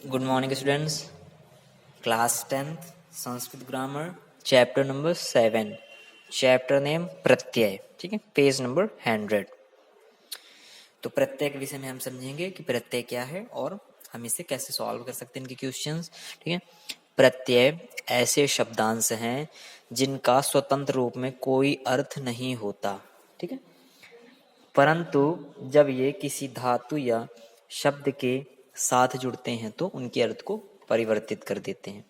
Good morning students. Class 10th Sanskrit grammar chapter number 7, chapter name प्रत्यय। ठीक है, page number 100। तो प्रत्यय के विषय में हम समझेंगे कि प्रत्यय क्या है और हम इसे कैसे सॉल्व कर सकते हैं, इनके क्वेश्चंस। ठीक है, प्रत्यय ऐसे शब्दांश हैं जिनका स्वतंत्र रूप में कोई अर्थ नहीं होता। ठीक है, परंतु जब ये किसी धातु या शब्द के साथ जुड़ते हैं तो उनके अर्थ को परिवर्तित कर देते हैं।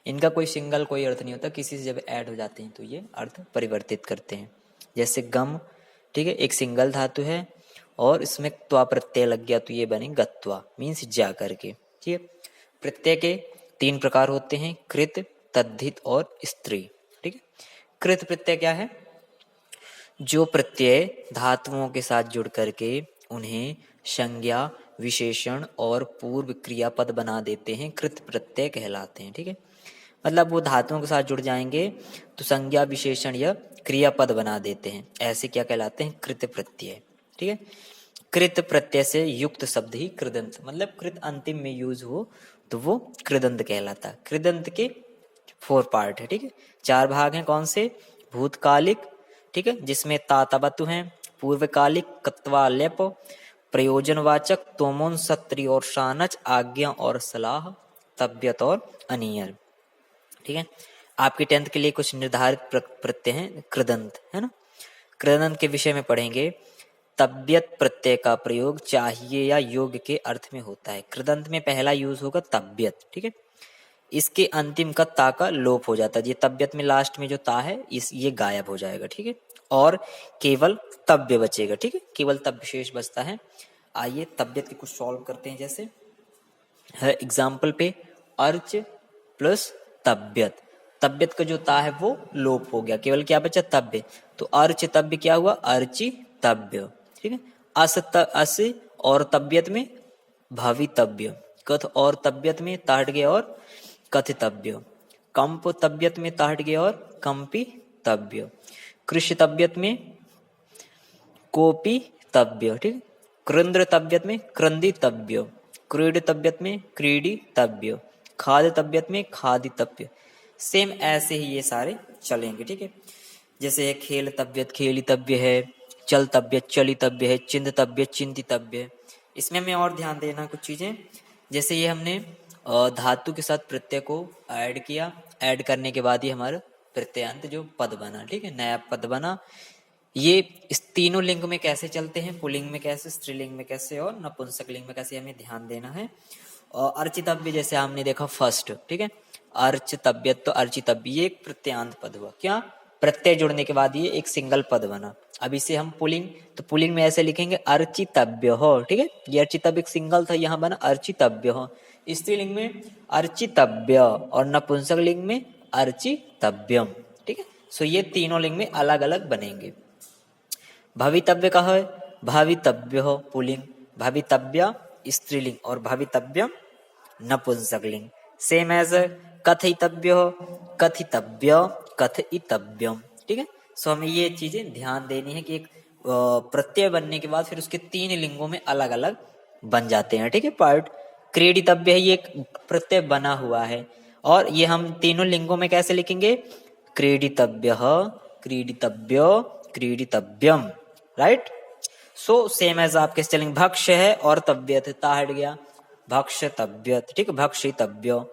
इनका कोई सिंगल कोई अर्थ नहीं होता, किसी से जब ऐड हो जाते हैं तो ये अर्थ परिवर्तित करते हैं। जैसे गम, ठीक है, एक सिंगल धातु है और इसमें त्वा प्रत्यय लग गया तो ये बने गत्वा, मीन्स जा करके। ठीक है, प्रत्यय के 3 प्रकार होते हैं, कृत, तद्धित और स्त्री। ठीक है, कृत प्रत्यय क्या है? जो प्रत्यय धातुओं के साथ जुड़ करके उन्हें संज्ञा, विशेषण और पूर्व क्रियापद बना देते हैं, कृत प्रत्यय कहलाते हैं। ठीक है, मतलब वो धातुओं के साथ जुड़ जाएंगे तो संज्ञा, विशेषण या क्रियापद बना देते हैं, ऐसे क्या कहलाते हैं? कृत प्रत्यय। ठीक है, कृत प्रत्यय से युक्त शब्द ही कृदंत, मतलब कृत अंतिम में यूज हो तो वो कृदंत कहलाता है। कृदंत के 4 पार्ट है। ठीक है, 4 भाग हैं। कौन से? भूतकालिक, ठीक है, जिसमें तातबतु हैं, पूर्वकालिक कत्वा लेप, प्रयोजनवाचक तोमोन सत्री और शानच, आज्ञा और सलाह, तब्यत और अनियर। ठीक है, आपकी 10th के लिए कुछ निर्धारित प्रत्यय हैं, कृदंत है ना। कृदंत के विषय में पढ़ेंगे। तब्यत प्रत्यय का प्रयोग चाहिए या योग्य के अर्थ में होता है। कृदंत में पहला यूज होगा तब्यत। ठीक है, इसके अंतिम का ता का लोप हो जाता है। ये तब्यत में लास्ट में जो ता है ये गायब हो जाएगा। ठीक है, और केवल तब्य बचेगा। ठीक है, केवल तब्य शेष बचता है। आइए तब्यत के कुछ सॉल्व करते हैं। जैसे है एग्जाम्पल पे अर्च प्लस तब्यत, तब्यत का जो ता है वो लोप हो गया, केवल क्या बचा? तब्य। तो अर्च तब्य क्या हुआ? अर्ची तब्य। ठीक है, अस और तब्यत में भवितव्य, कथ और तब्यत में ताट गया और कथितव्य, कंप तब्यत में ताट गया और कंपी तब्य, कृषि तब्यत में कोपी तब्य। ठीक है, कृंद्र तब्यत में क्रंदी तब्य, क्रीड तब्यत में क्रीडी तब्य, खाद तब्यत में खादी तब्य। सेम ऐसे ही ये सारे चलेंगे। ठीक है, जैसे खेल तब्यत खेली तब्य है, चल तब्यत चली तब्य है, चिंत तब्यत चिंती तब्य है। इसमें हमें और ध्यान देना कुछ चीजें। जैसे ये हमने धातु के साथ प्रत्यय को ऐड किया, ऐड करने के बाद ही हमारा प्रत्ययांत जो पद बना। ठीक है, नया पद बना। ये इस तीनों लिंग में कैसे चलते हैं, पुल्लिंग में कैसे, स्त्रीलिंग में कैसे और नपुंसक लिंग में कैसे, हमें ध्यान देना है। और अर्चितव्य जैसे हमने देखा फर्स्ट। ठीक है, अर्चितव्य तो अर्चितव्य ये एक प्रत्ययांत पद हुआ। क्या? प्रत्यय जुड़ने के बाद ये एक सिंगल पद बना। अब इसे हम पुलिंग, तो पुलिंग में ऐसे लिखेंगे अर्चितव्य हो। ठीक है, ये अर्चितव्य एक सिंगल था, यहाँ बना अर्चितव्य हो। स्त्रीलिंग में अर्चितव्य और नपुंसक लिंग में अर्चितव्यम। ठीक है, सो ये तीनों लिंग में अलग अलग बनेंगे। भवितव्य का है भावितव्य हो पुलिंग, भवितव्य स्त्रीलिंग और भवितव्यम नपुंसक लिंग। सेम एज कथितव्य हो कथितव्य कथितव्यम। ठीक है, सो हमें ये चीजें ध्यान देनी है कि एक प्रत्यय बनने के बाद फिर उसके 3 लिंगों में अलग अलग बन जाते हैं। ठीक है, पार्ट क्रीडितव्य है, ये एक प्रत्यय बना हुआ है और ये हम तीनों लिंगों में कैसे लिखेंगे? क्रीडितव्य क्रीडितव्य क्रीडितव्यम। राइट, सो सेम एज आपके स्पेलिंग भक्ष्य है और तव्यत ता हट गया, भक्ष्य तव्यत। ठीक है, भक्षितव्य।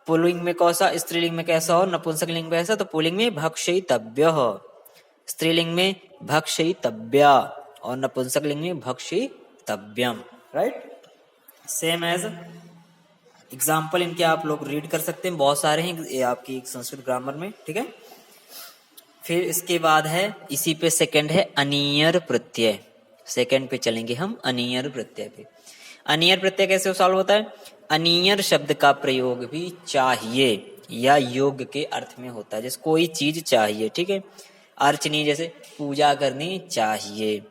पुल्लिंग में कौसा, स्त्रीलिंग में कैसा हो, नपुंसक लिंग में कैसा? तो पुल्लिंग में भक्षितव्य हो, स्त्रीलिंग में भक्षितव्या और नपुंसक लिंग में भक्षितव्यम। राइट, सेम एज एग्जाम्पल इनके आप लोग रीड कर सकते हैं, बहुत सारे हैं ये आपकी संस्कृत ग्रामर में। ठीक है, फिर इसके बाद है इसी पे सेकंड है अनियर प्रत्यय। सेकंड पे चलेंगे हम अनियर प्रत्यय पे। अनियर प्रत्यय कैसे सॉल्व होता है? अनियर शब्द का प्रयोग भी चाहिए या योग्य के अर्थ में होता है। जैसे कोई चीज चाहिए, ठीक है, अर्चनी जैसे पूजा करनी चाहिए,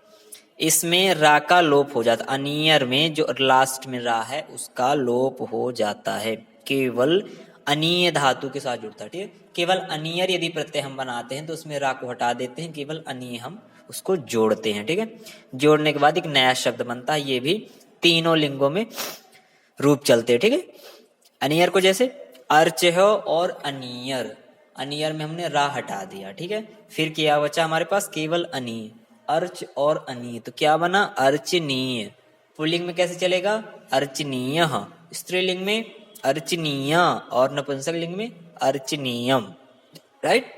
इसमें रा का लोप हो जाता। अनियर में जो लास्ट में रा है उसका लोप हो जाता है, केवल अनीय धातु के साथ जुड़ता है। ठीक है, केवल अनियर यदि प्रत्यय हम बनाते हैं तो उसमें रा को हटा देते हैं, केवल अनीय हम उसको जोड़ते हैं। ठीक है, जोड़ने के बाद एक नया शब्द बनता है। ये भी तीनों लिंगों में रूप चलते हैं, ठीक है। अनियर को जैसे अर्च है और अनियर, अनियर में हमने रा हटा दिया, ठीक है। फिर क्या बचा हमारे पास, केवल अनी, अर्च और अनी, तो क्या बना, अर्चनीय। पुल्लिंग में कैसे चलेगा, अर्चनीय, स्त्रीलिंग में अर्चनीय और नपुंसक लिंग में अर्चनीयम, राइट।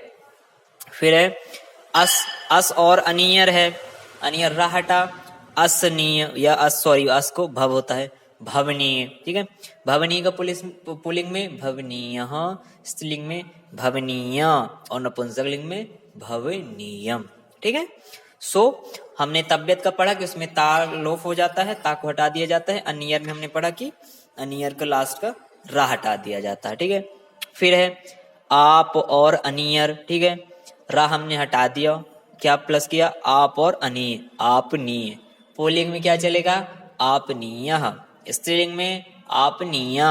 फिर है अस और अनियर है, अनियर रा हटा, असनीय या अस को भव होता है, भवनीय, ठीक है। भवनीय का पुल्लिंग में भवनीय, स्त्रीलिंग में भवनीय और नपुंसक लिंग में भवनीयम, ठीक है। सो हमने तबियत का पढ़ा कि उसमें ता लोप हो जाता है, ता को हटा दिया जाता है। अनियर में हमने पढ़ा कि अनियर का लास्ट का रा हटा दिया जाता है, ठीक है। फिर है आप और अनियर, ठीक है। रा हमने हटा दिया, क्या प्लस किया, आप और अनी, आपनीय। पुल्लिंग में क्या चलेगा, आपनीय, स्त्रीलिंग में आपनीय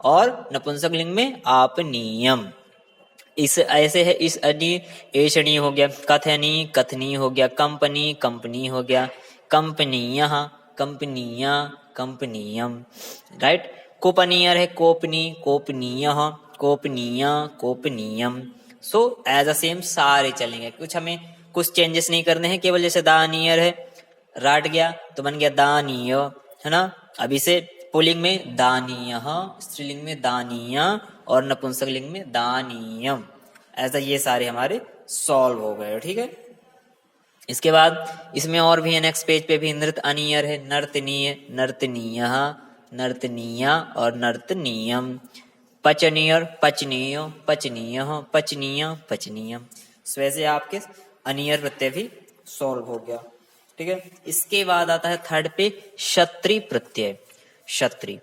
और नपुंसक लिंग में आपनीयम। इस ऐसे है, इस अनी एषणी हो गया, कथनी कथनी हो गया, कंपनी कंपनी हो गया, कंपनीय कंपनीय कंपनीयम, राइट। कोपनियर है, कोपनी कोपनीय कोपनीय कोपनीयम। सो एज अ सेम सारे चलेंगे, कुछ हमें कुछ चेंजेस नहीं करने हैं, केवल जैसे दानियर है, राट गया तो बन गया दानीय, है ना। अब इसे पुल्लिंग में दानीय, स्त्रीलिंग में दानीय और नपुंसक लिंग में दानीयम। ऐसा ये सारे हमारे सॉल्व हो गए, ठीक है। इसके बाद इसमें और भी है, नेक्स्ट पेज पे भी नृत अनियर है, नर्तनीय नर्तनीय नर्तनीय और नर्तनीयम, पचनियर पचनीय पचनीय पचनीय पचनीय। सो वैसे आपके अनियर प्रत्यय भी सॉल्व हो गया, ठीक है। इसके बाद आता है थर्ड पे क्षत्रि प्रत्यय। क्षत्रि,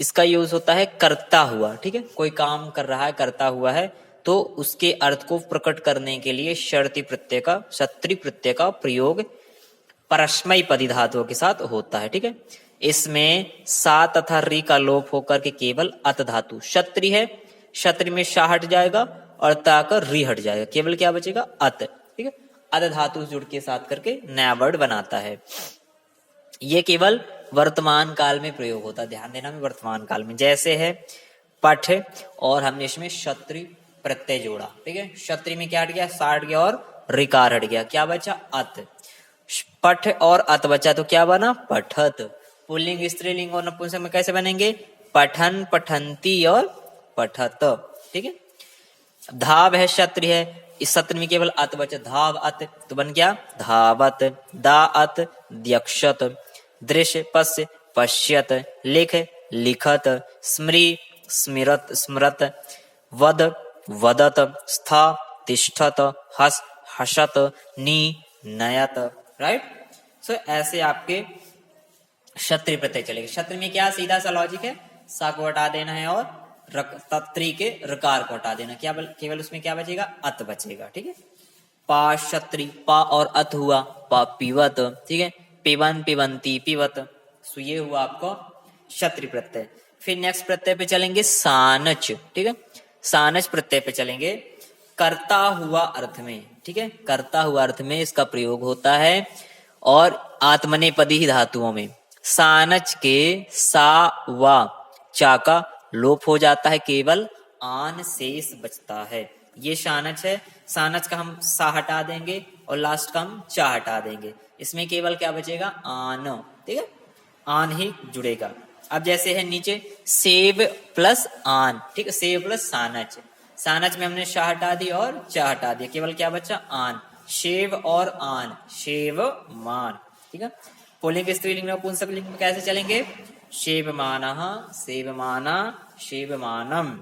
इसका यूज होता है करता हुआ, ठीक है। कोई काम कर रहा है, करता हुआ है, तो उसके अर्थ को प्रकट करने के लिए क्षत्रि प्रत्यय का, क्षत्रि प्रत्यय का प्रयोग परस्मैपदी पदी धातुओं के साथ होता है, ठीक है। इसमें सा तथा री का लोप होकर के केवल अत धातु, क्षत्रि है, क्षत्रि में शा हट जाएगा और ता का री हट जाएगा, केवल क्या बचेगा, अत, ठीक है। अत धातु जुड़ के साथ करके नया वर्ड बनाता है। ये केवल वर्तमान काल में प्रयोग होता है, ध्यान देना में, वर्तमान काल में। जैसे है पठ, और हमने इसमें क्षत्रि प्रत्यय जोड़ा, ठीक है। क्षत्रि में क्या हट गया, सा हट गया और रिकार हट गया, क्या बचा, अत। पठ और अत बचा तो क्या बना, पठत। पुल्लिंग स्त्रीलिंग और नपुंसक में कैसे बनेंगे, पठन पठंती और पठत, ठीक है। धाव है, क्षत्रि है, इस सत्र में केवल अत बचा, धाव अत, तो बन गया धावत। दा अत द्यक्षत, दृश्य पश्य पश्यत, लिख लिखत, स्मृ स्मृत स्मृत, वद वदत, स्था तिष्ठत, हस हसत, नी नयत, राइट। सो ऐसे आपके क्षत्रि प्रत्यय चलेगा। क्षत्रि में क्या सीधा सा लॉजिक है, सा को हटा देना है और तत्री के रकार को हटा देना, क्या केवल उसमें क्या बचेगा, अत बचेगा, ठीक है। पा क्षत्रि, पा और अत हुआ, पा पीवत, ठीक है। पिबन पिबंती पिवत, सो ये हुआ आपको क्षत्रि प्रत्यय। फिर नेक्स्ट प्रत्यय पे चलेंगे सानच, ठीक है। सानच प्रत्यय पे चलेंगे, करता हुआ अर्थ में, ठीक है। करता हुआ अर्थ में इसका प्रयोग होता है और आत्मनेपदी धातुओं में। सानच के सा व चा का लोप हो जाता है, केवल आन शेष बचता है। ये शानच है, सानच का हम सा हटा देंगे और लास्ट का हम चा हटा देंगे, इसमें केवल क्या बचेगा, आन, ठीक है, आन ही जुड़ेगा। अब जैसे है नीचे सेव प्लस आन, ठीक है, सेव प्लस सानच, सानच में हमने शा हटा दी और चा हटा दिया, केवल क्या बचा, आन। शेव और आन, शेव मान, ठीक है। पुल्लिंग स्त्रीलिंग में नपुंसक लिंग में कैसे चलेंगे, शेवमानः सेवमाना शेवमानम।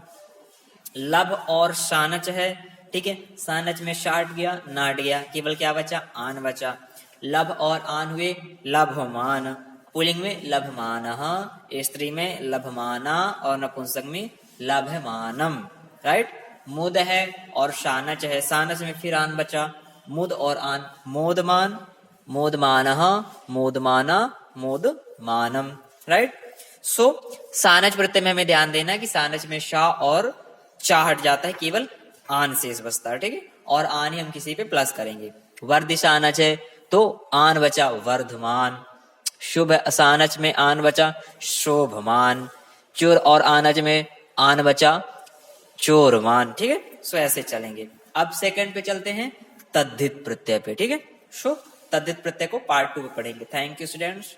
लब और शानच है, ठीक है। सानच में शा हट गया, ना हट गया, केवल क्या बचा, आन बचा। लब और आन हुए लभमान, पुल्लिंग में लभमानः, स्त्री में लभमाना और नपुंसक में लभमानम, राइट। मुद है और शानच है, सानच में फिर आन बचा, मुद और आन, मोदमान मोदमानः मोदमाना मोदमानम, राइट। सो सानच प्रत्यय में हमें ध्यान देना है कि सानच में शा और चा हट जाता है, केवल आन शेष बचता है, ठीक है। और आन ही हम किसी पे प्लस करेंगे। वर्ध सानच है तो आन बचा वर्धमान, शुभ सानच में आन बचा शोभमान, चोर और आनज में आन बचा चोरवान, ठीक है। सो ऐसे चलेंगे। अब सेकंड पे चलते हैं तद्धित प्रत्यय पे, ठीक है। सो तद्धित प्रत्यय को पार्ट 2 में पढ़ेंगे। Thank you students.